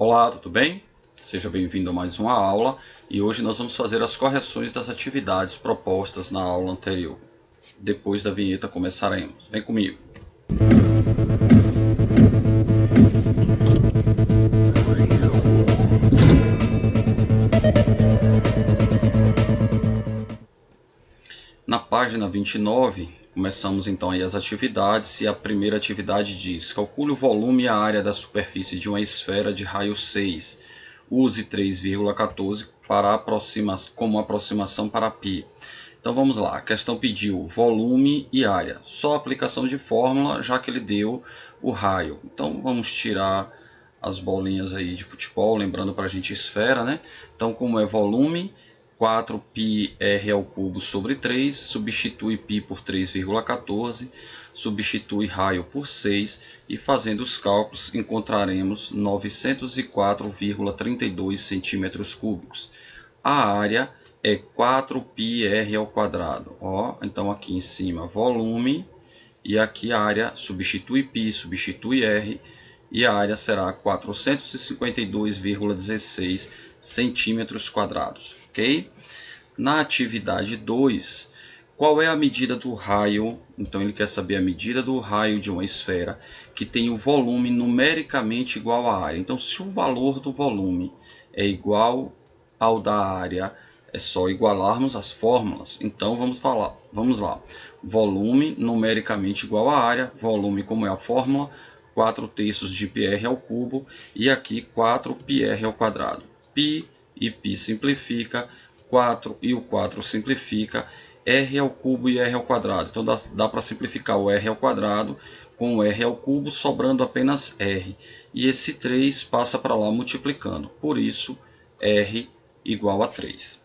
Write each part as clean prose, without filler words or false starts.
Olá, tudo bem? Seja bem-vindo a mais uma aula e hoje nós vamos fazer as correções das atividades propostas na aula anterior. Depois da vinheta começaremos. Vem comigo. Na página 29, começamos então aí as atividades e a primeira atividade diz: calcule o volume e a área da superfície de uma esfera de raio 6. Use 3,14 como aproximação para π. Então vamos lá, a questão pediu volume e área, só aplicação de fórmula, já que ele deu o raio. Então vamos tirar as bolinhas aí de futebol, lembrando para a gente esfera, né? Então como é volume, 4πr ao cubo sobre 3, substitui π por 3,14, substitui raio por 6 e fazendo os cálculos encontraremos 904,32 centímetros cúbicos. A área é 4πr ao quadrado. Ó, então aqui em cima volume e aqui a área substitui π, substitui r e a área será 452,16 centímetros quadrados, ok? Na atividade 2, qual é a medida do raio? Então ele quer saber a medida do raio de uma esfera que tem o volume numericamente igual à área. Então se o valor do volume é igual ao da área, é só igualarmos as fórmulas. Então vamos lá. Volume numericamente igual à área, volume como é a fórmula, 4/3 de πr ao cubo e aqui 4πr ao quadrado. Π e π simplifica, 4 e o 4 simplifica, r ao cubo e r ao quadrado. Então dá para simplificar o r ao quadrado com o r ao cubo, sobrando apenas r. E esse 3 passa para lá multiplicando. Por isso, r igual a 3.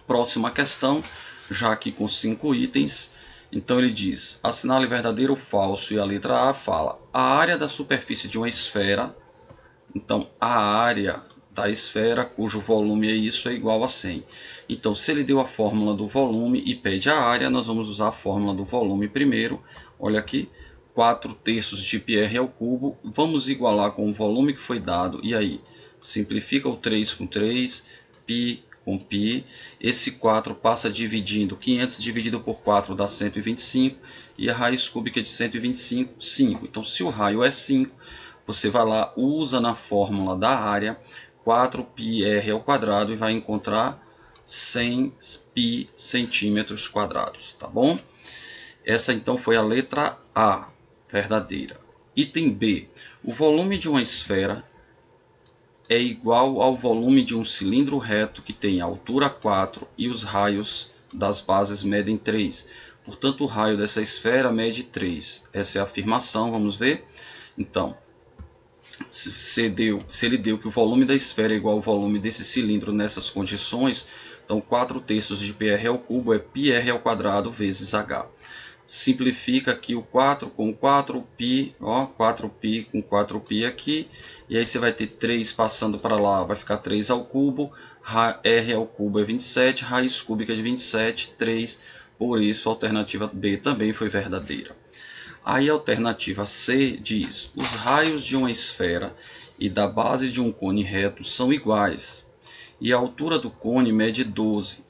Próxima questão, já aqui com 5 itens. Então ele diz, assinale verdadeiro ou falso, e a letra A fala, a área da superfície de uma esfera, então a área da esfera cujo volume é isso é igual a 100. Então se ele deu a fórmula do volume e pede a área, nós vamos usar a fórmula do volume primeiro. Olha aqui, 4/3 de πr ao cubo, vamos igualar com o volume que foi dado, e aí? Simplifica o 3 com 3, π com π, esse 4 passa dividindo, 500 dividido por 4 dá 125, e a raiz cúbica de 125, 5. Então se o raio é 5, você vai lá, usa na fórmula da área, 4πr ao quadrado e vai encontrar 100 π centímetros quadrados, tá bom? Essa então foi a letra A, verdadeira. Item B, o volume de uma esfera é igual ao volume de um cilindro reto que tem altura 4 e os raios das bases medem 3. Portanto, o raio dessa esfera mede 3. Essa é a afirmação, vamos ver? Então, se ele deu que o volume da esfera é igual ao volume desse cilindro nessas condições, então 4/3 de πr ao cubo é πr ao quadrado vezes h. Simplifica aqui o 4 com 4π, ó, 4π com 4π aqui, e aí você vai ter 3 passando para lá, vai ficar 3 ao cubo, r ao cubo é 27, raiz cúbica de 27, 3, por isso a alternativa B também foi verdadeira. Aí a alternativa C diz, os raios de uma esfera e da base de um cone reto são iguais, e a altura do cone mede 12.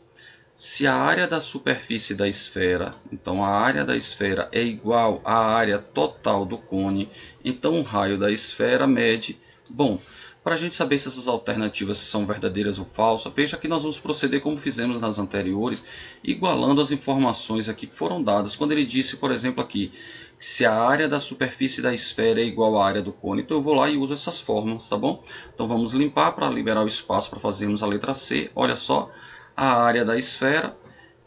Se a área da superfície da esfera, então a área da esfera é igual à área total do cone, então o raio da esfera mede... Bom, para a gente saber se essas alternativas são verdadeiras ou falsas, veja que nós vamos proceder como fizemos nas anteriores, igualando as informações aqui que foram dadas. Quando ele disse, por exemplo, aqui, se a área da superfície da esfera é igual à área do cone, então eu vou lá e uso essas fórmulas, tá bom? Então vamos limpar para liberar o espaço para fazermos a letra C. Olha só. A área da esfera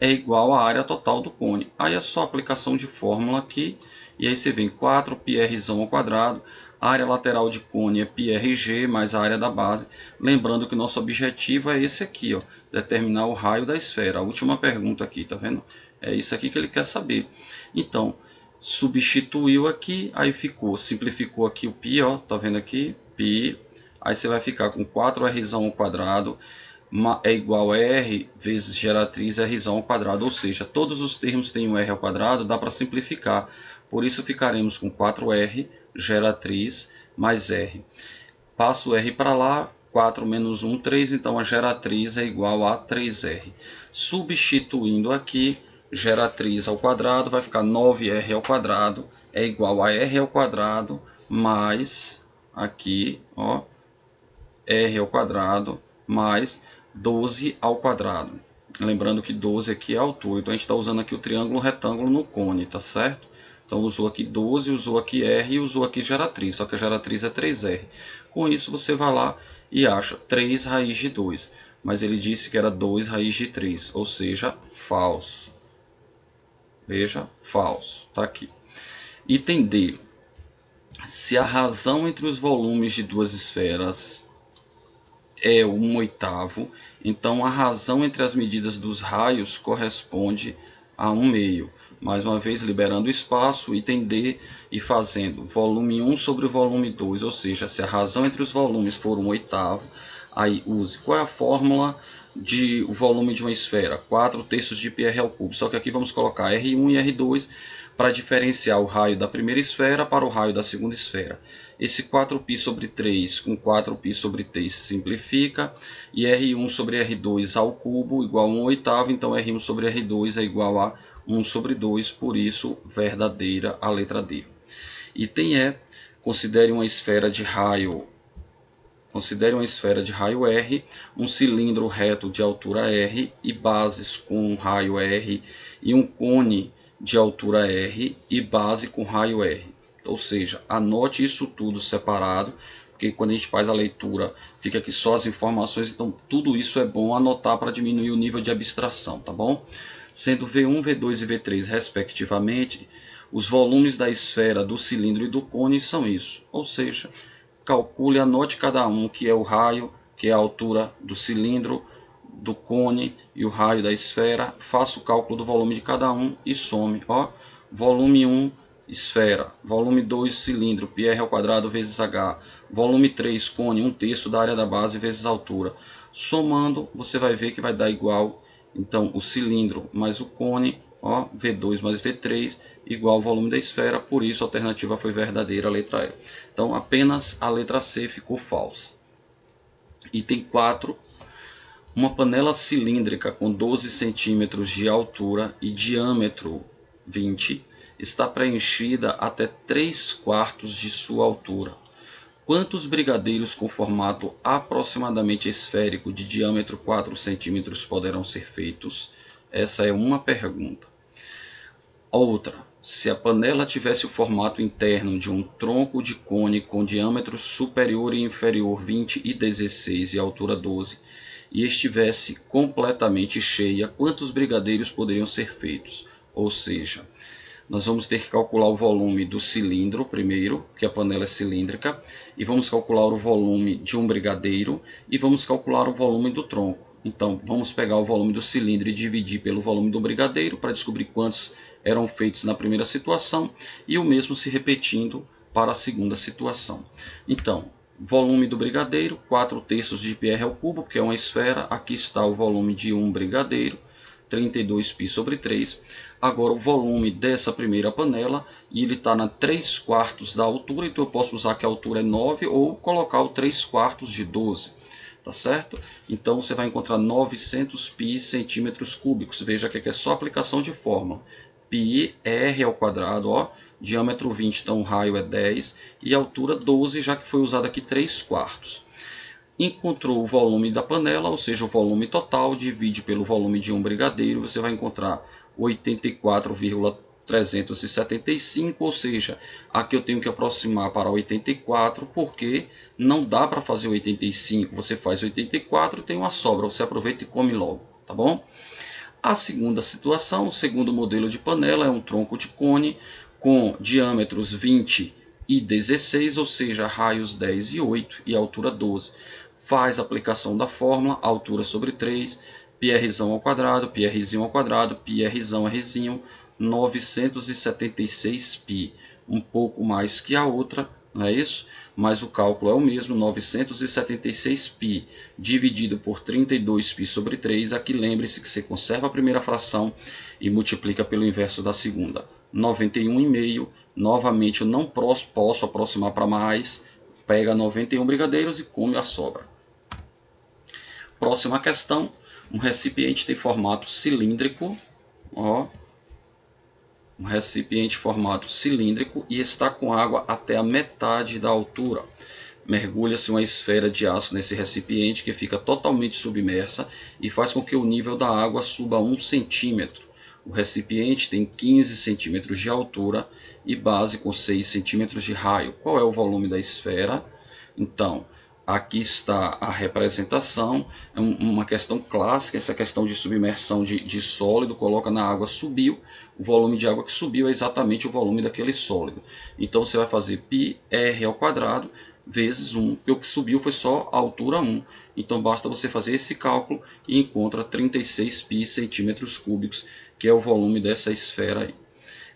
é igual à área total do cone. Aí é só aplicação de fórmula aqui. E aí você vem 4πr ao quadrado. A área lateral de cone é πrg mais a área da base. Lembrando que nosso objetivo é esse aqui, ó, determinar o raio da esfera. A última pergunta aqui, tá vendo? É isso aqui que ele quer saber. Então, substituiu aqui, aí ficou, simplificou aqui o π, ó, tá vendo aqui? Π. Aí você vai ficar com 4r ao quadrado. É igual a r vezes geratriz r ao quadrado, ou seja, todos os termos têm um r ao quadrado, dá para simplificar. Por isso ficaremos com 4r geratriz mais r. Passo o R para lá, 4 menos 1, 3, então a geratriz é igual a 3R. Substituindo aqui, geratriz ao quadrado vai ficar 9R ao quadrado é igual a R ao quadrado mais, aqui, ó, R ao quadrado mais 12 ao quadrado. Lembrando que 12 aqui é a altura, então a gente está usando aqui o triângulo retângulo no cone, tá certo? Então usou aqui 12, usou aqui R e usou aqui geratriz, só que a geratriz é 3R. Com isso você vai lá e acha 3 raiz de 2, mas ele disse que era 2 raiz de 3, ou seja, falso. Veja, falso, tá aqui. Item D. Se a razão entre os volumes de duas esferas é 1/8, então a razão entre as medidas dos raios corresponde a 1/2. Mais uma vez, liberando o espaço, item D, e fazendo volume 1 sobre o volume 2, ou seja, se a razão entre os volumes for 1/8, aí use qual é a fórmula de o volume de uma esfera? 4/3 de πr ao cubo. Só que aqui vamos colocar R1 e R2 para diferenciar o raio da primeira esfera para o raio da segunda esfera. Esse 4π sobre 3 com 4π sobre 3 se simplifica, e R1 sobre R2 ao cubo igual a 1/8, então R1 sobre R2 é igual a 1 sobre 2, por isso verdadeira a letra D. Item E, considere uma esfera de raio R, um cilindro reto de altura R e bases com raio R, e um cone de altura R e base com raio R. Ou seja, anote isso tudo separado, porque quando a gente faz a leitura fica aqui só as informações, então tudo isso é bom anotar para diminuir o nível de abstração, tá bom? Sendo V1, V2 e V3 respectivamente, os volumes da esfera, do cilindro e do cone são isso. Ou seja, calcule, anote cada um, que é o raio, que é a altura do cilindro, do cone e o raio da esfera. Faça o cálculo do volume de cada um e some. Ó, volume 1, esfera. Volume 2, cilindro, πr ao quadrado vezes h. Volume 3, cone, 1/3 da área da base vezes a altura. Somando, você vai ver que vai dar igual, então, o cilindro mais o cone, ó, V2 mais V3, igual ao volume da esfera, por isso a alternativa foi verdadeira, a letra E. Então, apenas a letra C ficou falsa. Item 4. Uma panela cilíndrica com 12 centímetros de altura e diâmetro 20 está preenchida até 3/4 de sua altura. Quantos brigadeiros com formato aproximadamente esférico de diâmetro 4 centímetros poderão ser feitos? Essa é uma pergunta. Outra, se a panela tivesse o formato interno de um tronco de cone com diâmetro superior e inferior 20 e 16 e altura 12, e estivesse completamente cheia, quantos brigadeiros poderiam ser feitos? Ou seja, nós vamos ter que calcular o volume do cilindro primeiro, que a panela é cilíndrica, e vamos calcular o volume de um brigadeiro, e vamos calcular o volume do tronco. Então, vamos pegar o volume do cilindro e dividir pelo volume do brigadeiro, para descobrir quantos eram feitos na primeira situação, e o mesmo se repetindo para a segunda situação. Então, volume do brigadeiro, 4/3 de πr ao cubo, porque é uma esfera. Aqui está o volume de um brigadeiro, 32π sobre 3. Agora o volume dessa primeira panela, e ele está na 3/4 da altura, então eu posso usar que a altura é 9 ou colocar o 3/4 de 12, tá certo? Então você vai encontrar 900π centímetros cúbicos. Veja que aqui é só aplicação de fórmula. π r ao quadrado, ó, diâmetro 20, então o raio é 10, e altura 12, já que foi usado aqui 3/4. Encontrou o volume da panela, ou seja, o volume total, divide pelo volume de um brigadeiro, você vai encontrar 84,375, ou seja, aqui eu tenho que aproximar para 84, porque não dá para fazer 85, você faz 84 e tem uma sobra, você aproveita e come logo, tá bom? A segunda situação, o segundo modelo de panela é um tronco de cone com diâmetros 20 e 16, ou seja, raios 10 e 8 e altura 12. Faz a aplicação da fórmula, altura sobre 3, πr ao quadrado, πrzinho ao quadrado, πrzão rzinho, 976π, um pouco mais que a outra, não é isso? Mas o cálculo é o mesmo, 976π dividido por 32π sobre 3. Aqui lembre-se que você conserva a primeira fração e multiplica pelo inverso da segunda. 91,5. Novamente eu não posso aproximar para mais, pega 91 brigadeiros e come a sobra. Próxima questão, um recipiente tem formato cilíndrico, ó, um recipiente formato cilíndrico e está com água até a metade da altura. Mergulha-se uma esfera de aço nesse recipiente que fica totalmente submersa e faz com que o nível da água suba 1 centímetro. O recipiente tem 15 centímetros de altura e base com 6 centímetros de raio. Qual é o volume da esfera? Então, aqui está a representação, é uma questão clássica, essa questão de submersão de sólido, coloca na água, subiu, o volume de água que subiu é exatamente o volume daquele sólido. Então você vai fazer πr ao quadrado vezes 1, porque o que subiu foi só a altura 1. Então basta você fazer esse cálculo e encontra 36 π centímetros cúbicos, que é o volume dessa esfera aí.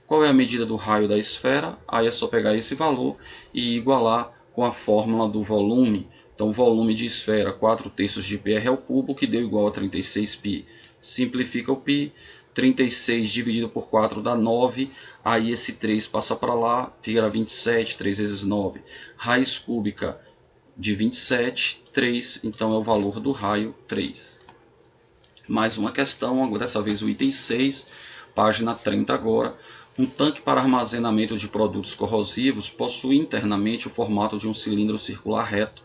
Qual é a medida do raio da esfera? Aí é só pegar esse valor e igualar com a fórmula do volume. Então, volume de esfera, 4/3 de πr ao cubo, que deu igual a 36 π. Simplifica o π, 36 dividido por 4 dá 9, aí esse 3 passa para lá, fica 27, 3 vezes 9. Raiz cúbica de 27, 3, então é o valor do raio 3. Mais uma questão, dessa vez o item 6, página 30 agora. Um tanque para armazenamento de produtos corrosivos possui internamente o formato de um cilindro circular reto,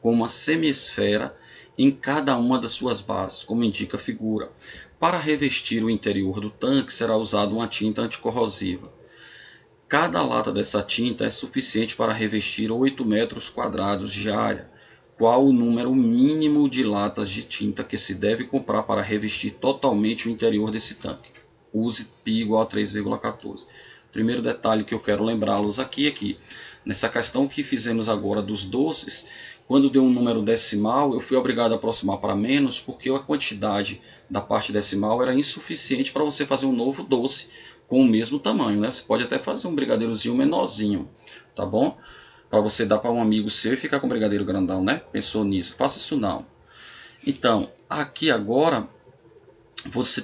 com uma semiesfera em cada uma das suas bases, como indica a figura. Para revestir o interior do tanque será usada uma tinta anticorrosiva. Cada lata dessa tinta é suficiente para revestir 8 metros quadrados de área. Qual o número mínimo de latas de tinta que se deve comprar para revestir totalmente o interior desse tanque? Use π igual a 3,14. Primeiro detalhe que eu quero lembrá-los aqui é que, nessa questão que fizemos agora dos doces, quando deu um número decimal, eu fui obrigado a aproximar para menos, porque a quantidade da parte decimal era insuficiente para você fazer um novo doce com o mesmo tamanho, né? Você pode até fazer um brigadeirozinho menorzinho, tá bom? Para você dar para um amigo seu e ficar com um brigadeiro grandão, né? Pensou nisso? Faça isso não. Então, aqui agora, você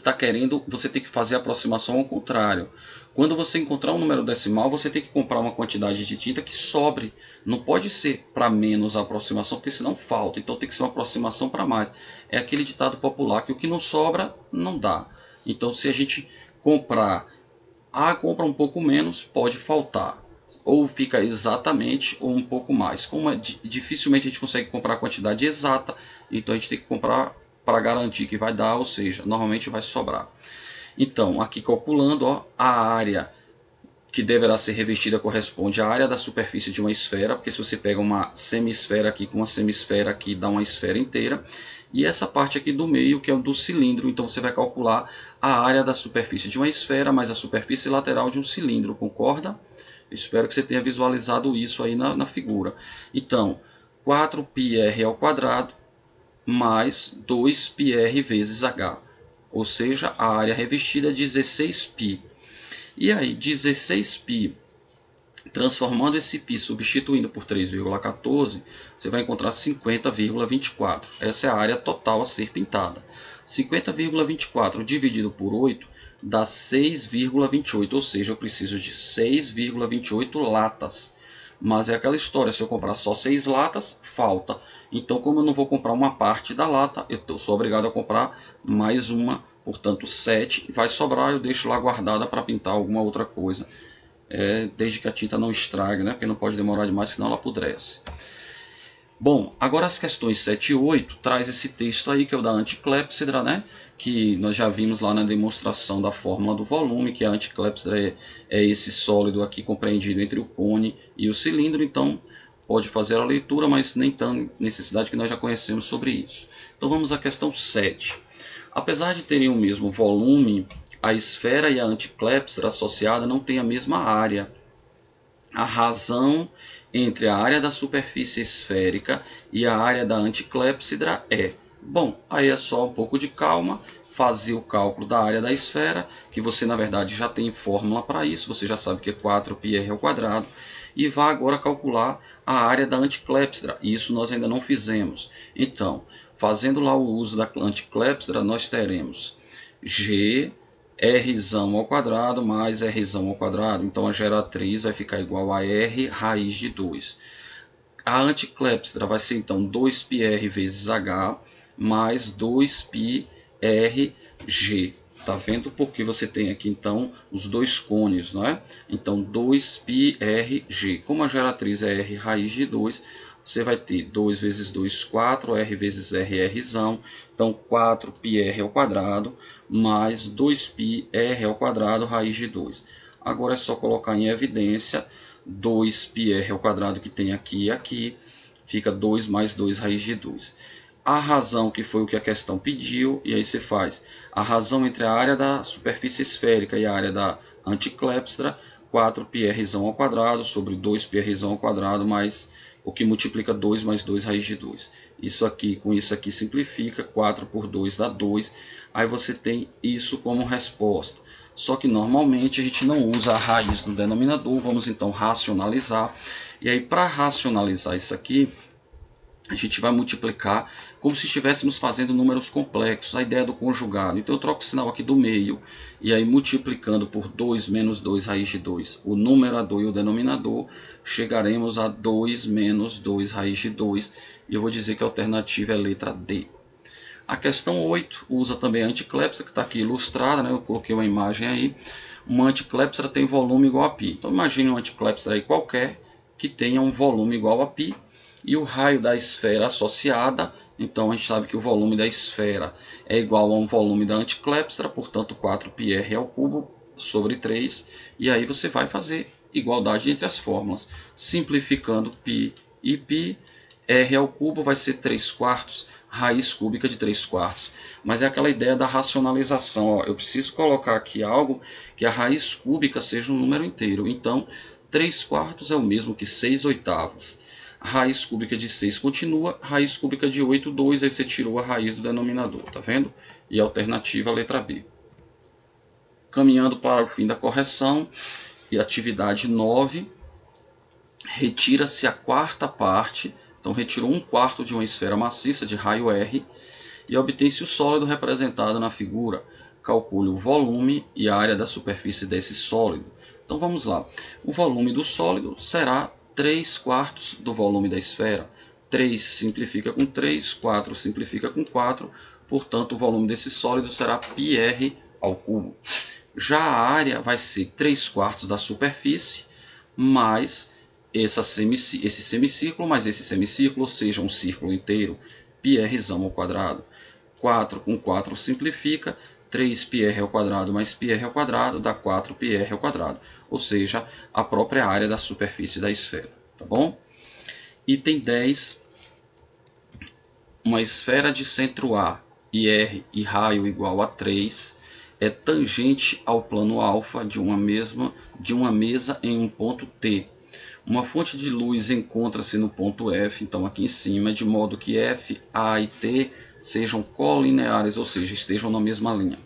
tem que fazer a aproximação ao contrário. Quando você encontrar um número decimal, você tem que comprar uma quantidade de tinta que sobre. Não pode ser para menos a aproximação, porque senão falta. Então tem que ser uma aproximação para mais. É aquele ditado popular que o que não sobra, não dá. Então se a gente compra um pouco menos, pode faltar. Ou fica exatamente ou um pouco mais. Como dificilmente a gente consegue comprar a quantidade exata, então a gente tem que comprar para garantir que vai dar, ou seja, normalmente vai sobrar. Então, aqui calculando, ó, a área que deverá ser revestida corresponde à área da superfície de uma esfera, porque se você pega uma semi-esfera aqui com uma semi-esfera aqui, dá uma esfera inteira. E essa parte aqui do meio, que é o do cilindro, então você vai calcular a área da superfície de uma esfera, mais a superfície lateral de um cilindro, concorda? Espero que você tenha visualizado isso aí na figura. Então, 4πr ao quadrado mais 2πr vezes h, ou seja, a área revestida é 16π. E aí, 16π, transformando esse π, substituindo por 3,14, você vai encontrar 50,24. Essa é a área total a ser pintada. 50,24 dividido por 8 dá 6,28, ou seja, eu preciso de 6,28 latas. Mas é aquela história, se eu comprar só 6 latas, falta. Então, como eu não vou comprar uma parte da lata, eu sou obrigado a comprar mais uma, portanto 7, vai sobrar, eu deixo lá guardada para pintar alguma outra coisa. Desde que a tinta não estrague, né? Porque não pode demorar demais, senão ela apodrece. Bom, agora as questões 7 e 8 traz esse texto aí, que é o da anticlépsidra, né? Que nós já vimos lá na demonstração da fórmula do volume, que a anticlépsidra é esse sólido aqui compreendido entre o cone e o cilindro, então pode fazer a leitura, mas nem tão necessidade, que nós já conhecemos sobre isso. Então vamos à questão 7. Apesar de terem o mesmo volume, a esfera e a anticlépsidra associada não têm a mesma área. A razão entre a área da superfície esférica e a área da anticlépsidra é... Bom, aí é só um pouco de calma, fazer o cálculo da área da esfera, que você na verdade já tem fórmula para isso, você já sabe que é 4πr ao quadrado, e vá agora calcular a área da anticlépsidra. Isso nós ainda não fizemos. Então, fazendo lá o uso da anticlépsidra, nós teremos G r ao quadrado mais r ao quadrado. Então a geratriz vai ficar igual a r raiz de 2. A anticlepsidra vai ser então 2πr vezes H mais 2πrg. Tá vendo? Porque você tem aqui então os dois côneos, não é? Então 2πrg. Como a geratriz é r raiz de 2, você vai ter 2 vezes 2, 4, r vezes r, rzão. Então 4πr ao quadrado mais 2πr ao quadrado raiz de 2. Agora é só colocar em evidência 2πr ao quadrado que tem aqui e aqui. Fica 2 mais 2 raiz de 2. A razão, que foi o que a questão pediu, e aí você faz a razão entre a área da superfície esférica e a área da anticlepsidra, 4πr ao quadrado sobre 2πr ao quadrado, mais o que multiplica 2 mais 2 raiz de 2. Isso aqui com isso aqui simplifica, 4 por 2 dá 2, aí você tem isso como resposta. Só que normalmente a gente não usa a raiz no denominador, vamos então racionalizar. E aí para racionalizar isso aqui, a gente vai multiplicar como se estivéssemos fazendo números complexos, a ideia do conjugado. Então eu troco o sinal aqui do meio, e aí multiplicando por 2 menos 2 raiz de 2, o numerador e o denominador, chegaremos a 2 menos 2 raiz de 2, e eu vou dizer que a alternativa é a letra D. A questão 8 usa também a anticlepsidra, que está aqui ilustrada, né? Eu coloquei uma imagem aí. Uma anticlepsidra tem volume igual a π. Então imagine uma anticlepsidra aí qualquer que tenha um volume igual a π, e o raio da esfera associada, então a gente sabe que o volume da esfera é igual a um volume da anticlepsidra, portanto 4πr ao cubo sobre 3, e aí você vai fazer igualdade entre as fórmulas, simplificando π e π, r ao cubo vai ser 3/4, raiz cúbica de 3/4, mas é aquela ideia da racionalização, ó, eu preciso colocar aqui algo que a raiz cúbica seja um número inteiro, então 3/4 é o mesmo que 6/8. Raiz cúbica de 6 continua, raiz cúbica de 8, 2, aí você tirou a raiz do denominador, tá vendo? E a alternativa, a letra B. Caminhando para o fim da correção, e atividade 9, retira-se a quarta parte, então retirou 1/4 de uma esfera maciça de raio R, e obtém-se o sólido representado na figura. Calcule o volume e a área da superfície desse sólido. Então vamos lá, o volume do sólido será 3/4 do volume da esfera. 3 simplifica com 3, 4 simplifica com 4, portanto o volume desse sólido será πr ao cubo. Já a área vai ser 3/4 da superfície, mais esse semicírculo, mais esse semicírculo, ou seja, um círculo inteiro, πr ao quadrado. 4 com 4 simplifica, 3πr ao quadrado mais πr ao quadrado dá 4πr ao quadrado, ou seja, a própria área da superfície da esfera, tá bom? Item 10, uma esfera de centro A e R e raio igual a 3 é tangente ao plano alfa de uma mesa em um ponto T. Uma fonte de luz encontra-se no ponto F, então aqui em cima, de modo que F, A e T sejam colineares, ou seja, estejam na mesma linha.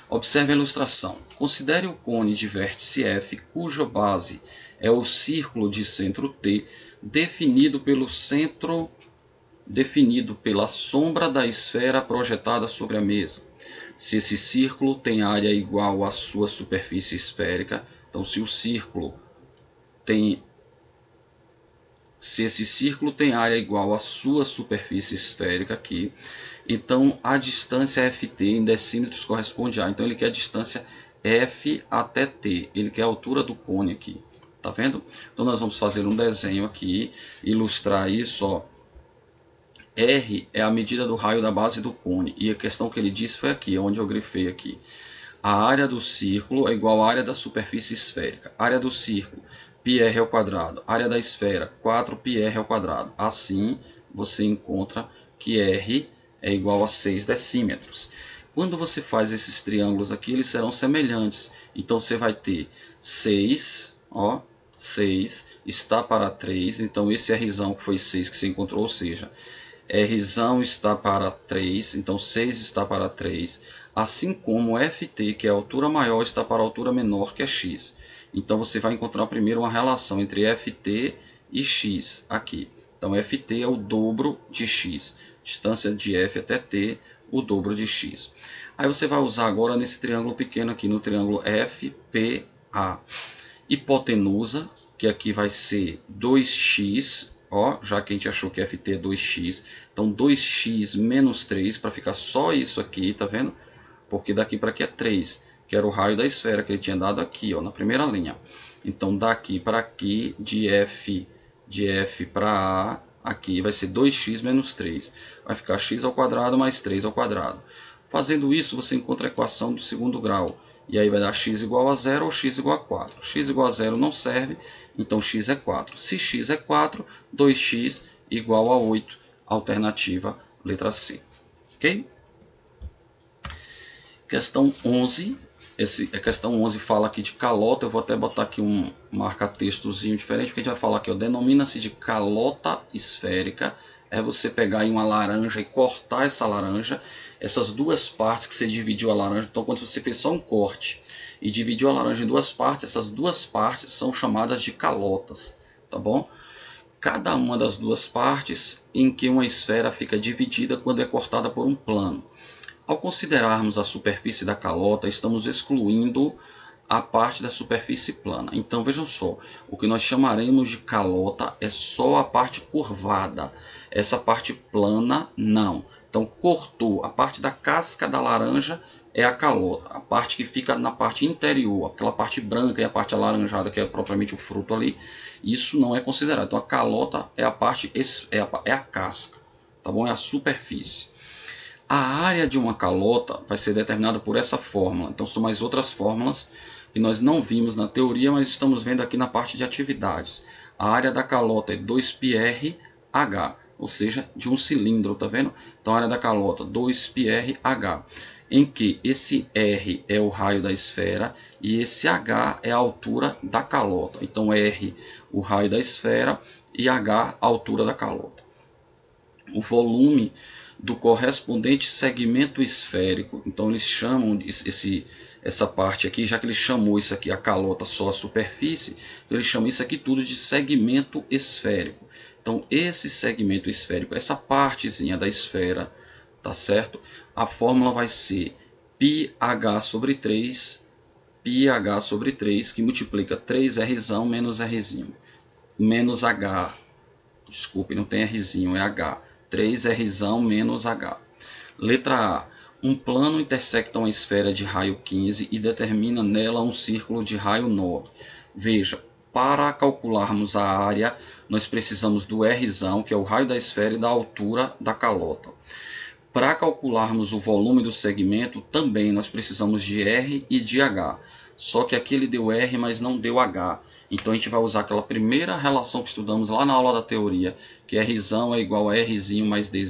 Observe a ilustração. Considere o cone de vértice F, cuja base é o círculo de centro T, definido pela sombra da esfera projetada sobre a mesa. Se esse círculo tem área igual à sua superfície esférica, então se esse círculo tem área igual à sua superfície esférica aqui, então a distância ft em decímetros corresponde a, então ele quer a distância f até t, ele quer a altura do cone aqui, tá vendo? Então nós vamos fazer um desenho aqui, ilustrar isso, ó. R é a medida do raio da base do cone, e a questão que ele disse foi aqui, onde eu grifei aqui. A área do círculo é igual à área da superfície esférica. Área do círculo, πr ao quadrado. Área da esfera, 4πr ao quadrado. Assim, você encontra que R é igual a 6 decímetros. Quando você faz esses triângulos aqui, eles serão semelhantes. Então, você vai ter 6, ó, 6 está para 3. Então, esse Rzão que foi 6 que você encontrou, ou seja, Rzão está para 3, então 6 está para 3, assim como Ft, que é a altura maior, está para a altura menor, que é x. Então você vai encontrar primeiro uma relação entre Ft e x aqui. Então Ft é o dobro de x, distância de F até T, o dobro de x. Aí você vai usar agora nesse triângulo pequeno aqui, no triângulo FPA. Hipotenusa, que aqui vai ser 2x, Ó, já que a gente achou que ft é 2x, então 2x menos 3 para ficar só isso aqui, tá vendo? Porque daqui para aqui é 3, que era o raio da esfera que ele tinha dado aqui, ó, na primeira linha. Então daqui para aqui, de F para A, aqui vai ser 2x menos 3. Vai ficar x ao quadrado mais 3 ao quadrado. Fazendo isso, você encontra a equação do segundo grau. E aí vai dar x igual a 0 ou x igual a 4. X igual a 0 não serve, então x é 4. Se x é 4, 2x igual a 8. Alternativa, letra C. Ok? Questão 11. A questão 11 fala aqui de calota. Eu vou até botar aqui um marca-textozinho diferente, porque a gente vai falar aqui, denomina-se de calota esférica. É você pegar aí uma laranja e cortar essa laranja. Essas duas partes que você dividiu a laranja, então quando você fez só um corte e dividiu a laranja em duas partes, essas duas partes são chamadas de calotas, tá bom? Cada uma das duas partes em que uma esfera fica dividida quando é cortada por um plano. Ao considerarmos a superfície da calota, estamos excluindo a parte da superfície plana. Então vejam só, o que nós chamaremos de calota é só a parte curvada. Essa parte plana, não. Então cortou a parte da casca da laranja é a calota. A parte que fica na parte interior, aquela parte branca e a parte alaranjada, que é propriamente o fruto ali, isso não é considerado. Então a calota é a parte, é a casca, tá bom? É a superfície. A área de uma calota vai ser determinada por essa fórmula. Então são mais outras fórmulas que nós não vimos na teoria, mas estamos vendo aqui na parte de atividades. A área da calota é 2πrh, ou seja, de um cilindro, tá vendo? Então a área da calota 2πrh, em que esse R é o raio da esfera e esse H é a altura da calota. Então R, o raio da esfera, e H, a altura da calota. O volume do correspondente segmento esférico, então eles chamam essa parte aqui, já que ele chamou isso aqui a calota só a superfície, então eles chamam isso aqui tudo de segmento esférico. Então esse segmento esférico, essa partezinha da esfera, tá certo? A fórmula vai ser πh sobre 3, πh sobre 3, que multiplica 3r menos r, menos h, desculpe, não tem rzinho, é h. 3r menos h. Letra A. Um plano intersecta uma esfera de raio 15 e determina nela um círculo de raio 9. Veja, para calcularmos a área, nós precisamos do R, que é o raio da esfera, e da altura da calota. Para calcularmos o volume do segmento, também nós precisamos de R e de H. Só que aqui ele deu R, mas não deu H. Então a gente vai usar aquela primeira relação que estudamos lá na aula da teoria, que R é igual a R mais D,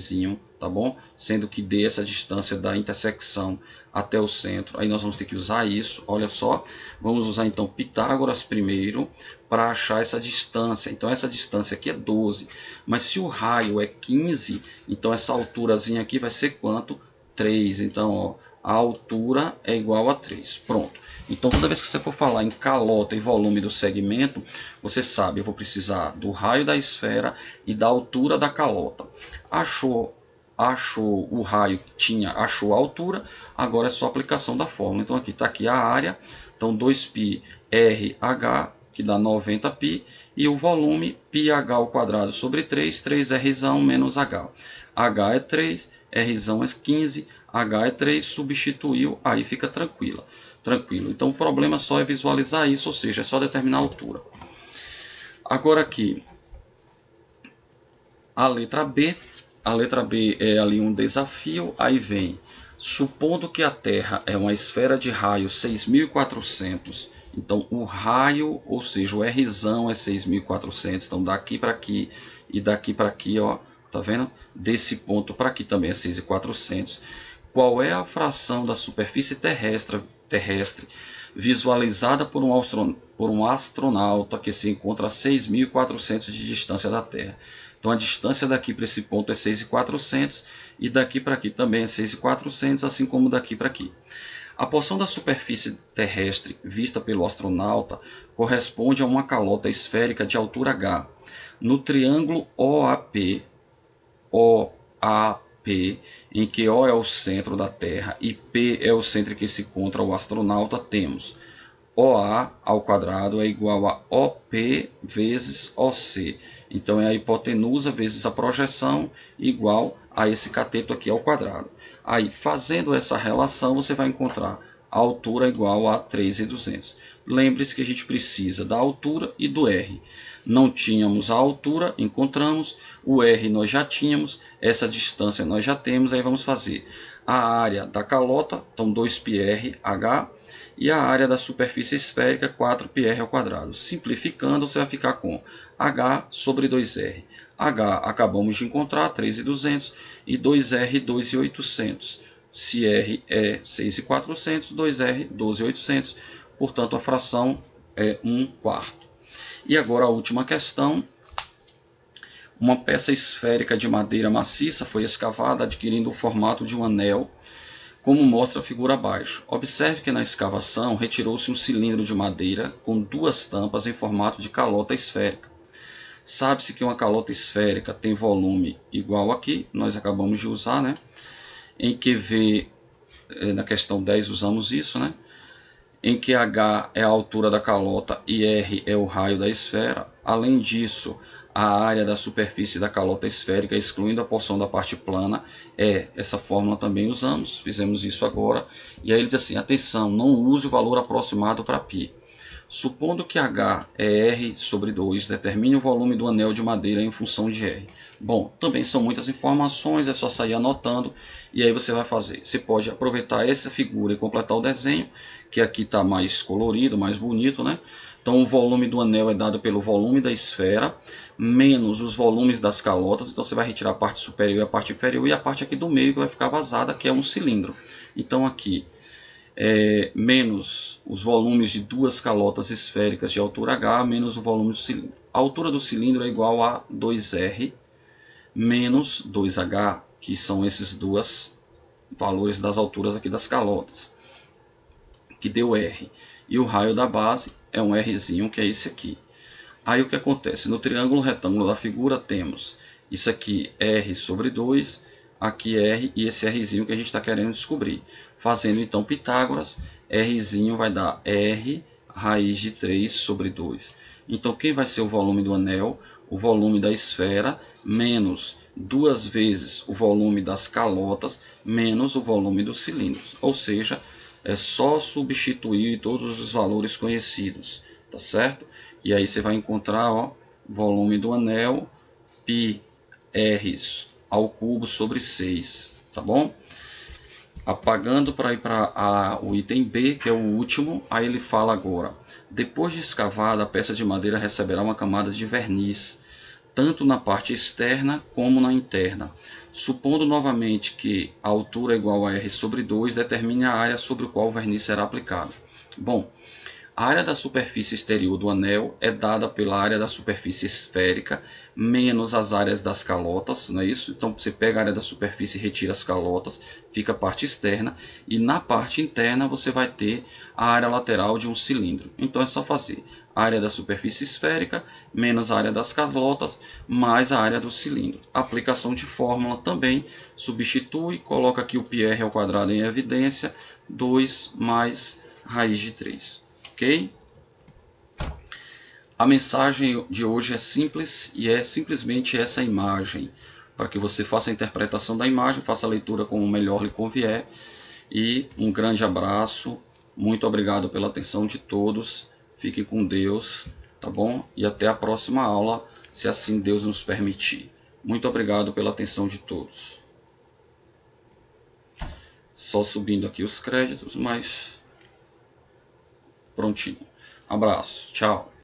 tá bom? Sendo que D é essa distância da intersecção até o centro. Aí nós vamos ter que usar isso, olha só. Vamos usar então Pitágoras primeiro para achar essa distância. Então essa distância aqui é 12, mas se o raio é 15, então essa alturazinha aqui vai ser quanto? 3. Então ó, a altura é igual a 3. Pronto. Então toda vez que você for falar em calota e volume do segmento, você sabe, eu vou precisar do raio da esfera e da altura da calota. Achou o raio, achou a altura, agora é só aplicação da fórmula. Então aqui está aqui a área, então 2πrh, que dá 90π, e o volume πh ao quadrado sobre 3, 3r menos h. H é 3, r é 15, h é 3, substituiu, aí fica tranquilo. Então o problema só é visualizar isso, ou seja, é só determinar a altura. Agora aqui, a letra B é ali um desafio, aí vem, supondo que a Terra é uma esfera de raio 6.400, então o raio, ou seja, o R é 6.400, então daqui para aqui e daqui para aqui, ó, tá vendo? Desse ponto para aqui também é 6.400. Qual é a fração da superfície terrestre visualizada por um astronauta que se encontra a 6.400 de distância da Terra? Então a distância daqui para esse ponto é 6.400 e daqui para aqui também é 6.400, assim como daqui para aqui. A porção da superfície terrestre vista pelo astronauta corresponde a uma calota esférica de altura h. No triângulo OAP, em que O é o centro da Terra e P é o centro em que se encontra o astronauta, temos OA ao quadrado é igual a OP vezes OC. Então é a hipotenusa vezes a projeção igual a esse cateto aqui ao quadrado. Aí, fazendo essa relação, você vai encontrar a altura igual a 3.200. Lembre-se que a gente precisa da altura e do R. Não tínhamos a altura, encontramos. O R nós já tínhamos, essa distância nós já temos. Aí vamos fazer a área da calota, então 2πrh, e a área da superfície esférica 4πr ao quadrado. Simplificando, você vai ficar com h sobre 2r. h acabamos de encontrar, 3.200, e 2r, 2.800. Se r é 6.400, 2r, 12.800. Portanto, a fração é 1/4. E agora a última questão. Uma peça esférica de madeira maciça foi escavada, adquirindo o formato de um anel, como mostra a figura abaixo. Observe que na escavação retirou-se um cilindro de madeira com duas tampas em formato de calota esférica. Sabe-se que uma calota esférica tem volume igual aqui, nós acabamos de usar, né? Em que V, na questão 10 usamos isso, né? Em que H é a altura da calota e R é o raio da esfera. Além disso, a área da superfície da calota esférica, excluindo a porção da parte plana, essa fórmula também usamos, fizemos isso agora. E aí ele diz assim, atenção, não use o valor aproximado para π. Supondo que H é R sobre 2, determine o volume do anel de madeira em função de R. Bom, também são muitas informações, é só sair anotando e aí você vai fazer. Você pode aproveitar essa figura e completar o desenho, que aqui está mais colorido, mais bonito, né? Então o volume do anel é dado pelo volume da esfera, menos os volumes das calotas. Então você vai retirar a parte superior e a parte inferior, e a parte aqui do meio que vai ficar vazada, que é um cilindro. Então aqui menos os volumes de duas calotas esféricas de altura H, menos o volume do cilindro. A altura do cilindro é igual a 2R menos 2H, que são esses dois valores das alturas aqui das calotas, que deu R. E o raio da base é um Rzinho, que é esse aqui. Aí o que acontece? No triângulo retângulo da figura temos isso aqui, R sobre 2, aqui R e esse Rzinho que a gente está querendo descobrir. Fazendo então Pitágoras, Rzinho vai dar R raiz de 3 sobre 2. Então quem vai ser o volume do anel? O volume da esfera menos 2 vezes o volume das calotas menos o volume dos cilindros. Ou seja, é só substituir todos os valores conhecidos, tá certo? E aí você vai encontrar, ó, volume do anel, πr ao cubo sobre 6, tá bom? Apagando para ir para o item B, que é o último, aí ele fala agora. Depois de escavada, a peça de madeira receberá uma camada de verniz, tanto na parte externa como na interna. Supondo novamente que a altura é igual a R sobre 2, determine a área sobre a qual o verniz será aplicado. Bom, a área da superfície exterior do anel é dada pela área da superfície esférica menos as áreas das calotas, não é isso? Então você pega a área da superfície e retira as calotas, fica a parte externa, e na parte interna você vai ter a área lateral de um cilindro. Então é só fazer a área da superfície esférica menos a área das calotas mais a área do cilindro. Aplicação de fórmula também, substitui, coloca aqui o πr ao quadrado em evidência, 2 mais raiz de 3. Ok? A mensagem de hoje é simples e é simplesmente essa imagem, para que você faça a interpretação da imagem, faça a leitura como melhor lhe convier. E um grande abraço, muito obrigado pela atenção de todos, fique com Deus, tá bom? E até a próxima aula, se assim Deus nos permitir. Muito obrigado pela atenção de todos. Só subindo aqui os créditos, mas prontinho. Abraço, tchau.